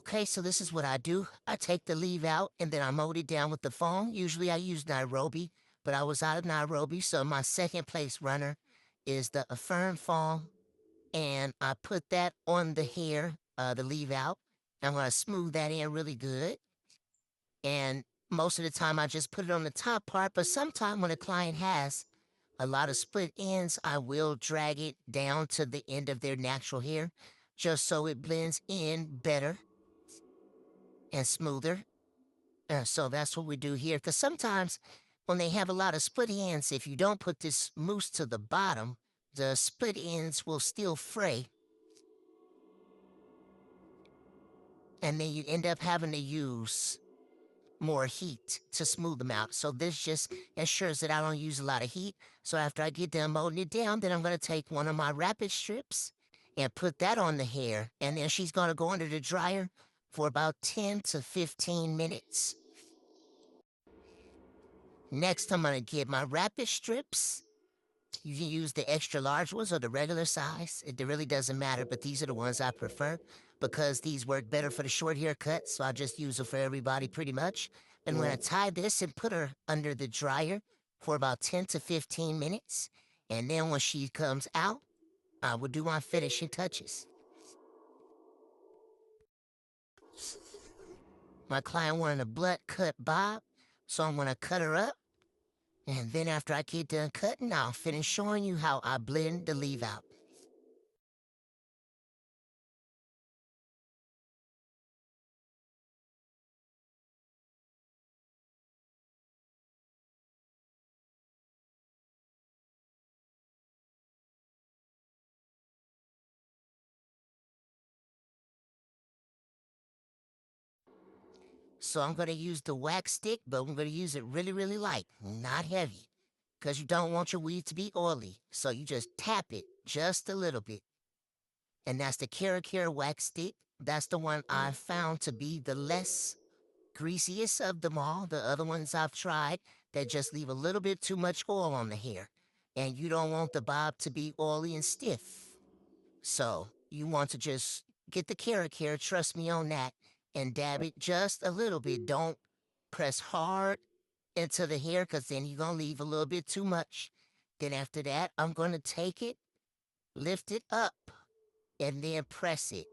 Okay, so this is what I do. I take the leave out and then I mowed it down with the foam. Usually I use Nairobi, but I was out of Nairobi, so my second place runner is the Affirm foam, and I put that on the hair, the leave out. I'm gonna smooth that in really good. And most of the time I just put it on the top part, but sometime when a client has a lot of split ends, I will drag it down to the end of their natural hair just so it blends in better and smoother. So that's what we do here. Because sometimes when they have a lot of split ends, if you don't put this mousse to the bottom, the split ends will still fray. And then you end up having to use more heat to smooth them out. So this just ensures that I don't use a lot of heat. So after I get done molding it down, then I'm going to take one of my rapid strips and put that on the hair. And then she's going to go under the dryer for about 10 to 15 minutes. Next, I'm going to get my rapid strips. You can use the extra large ones or the regular size. It really doesn't matter, but these are the ones I prefer because these work better for the short haircut, so I just use them for everybody pretty much. And when I tie this and put her under the dryer for about 10 to 15 minutes, and then when she comes out, I will do my finishing touches. My client wanted a blood cut bob, so I'm going to cut her up. And then after I get done cutting, I'll finish showing you how I blend the leave out. So I'm going to use the wax stick, but I'm going to use it really, really light, not heavy, because you don't want your weave to be oily. So you just tap it just a little bit. And that's the Cara wax stick. That's the one I found to be the less greasiest of them all. The other ones I've tried that just leave a little bit too much oil on the hair. And you don't want the bob to be oily and stiff. So you want to just get the Cara, trust me on that, and dab it just a little bit. Don't press hard into the hair because then you're going to leave a little bit too much. Then after that, I'm going to take it, lift it up, and then press it.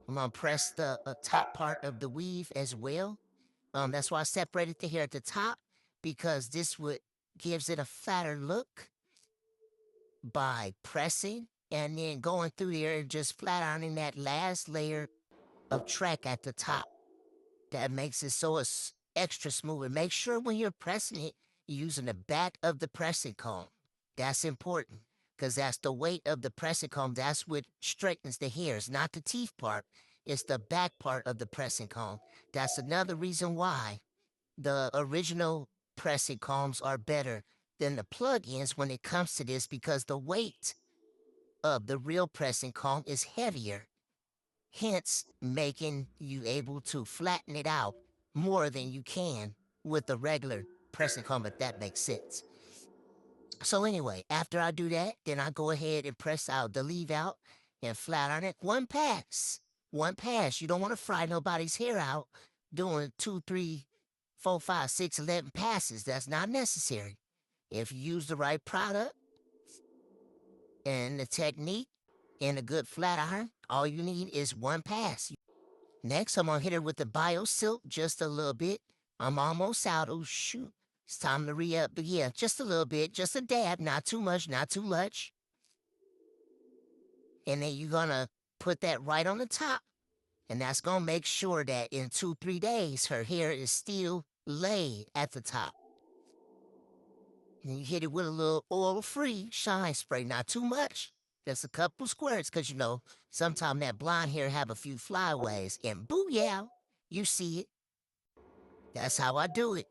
I'm going to press the top part of the weave as well. That's why I separated the hair at the top, because this would gives it a flatter look by pressing and then going through there and just flat ironing that last layer of track at the top. That makes it so it's extra smooth. And make sure when you're pressing it, you're using the back of the pressing comb. That's important because that's the weight of the pressing comb. That's what straightens the hairs, not the teeth part. It's the back part of the pressing comb. That's another reason why the original pressing combs are better than the plug-ins when it comes to this, because the weight of the real pressing comb is heavier, hence making you able to flatten it out more than you can with the regular pressing comb, if that makes sense. So anyway, after I do that, then I go ahead and press out the leave out and flat on it. One pass. One pass. You don't want to fry nobody's hair out doing 2, 3, 4, 5, 6, 11 passes. That's not necessary. If you use the right product and the technique and a good flat iron, all you need is one pass. Next, I'm going to hit her with the Bio Silk just a little bit. I'm almost out. Oh, shoot. It's time to re-up. But yeah, just a little bit. Just a dab. Not too much. Not too much. And then you're going to put that right on the top. And that's going to make sure that in 2, 3 days, her hair is still laid at the top. And you hit it with a little oil-free shine spray. Not too much. Just a couple squirts, because, you know, sometimes that blonde hair have a few flyaways. And booyah, you see it. That's how I do it.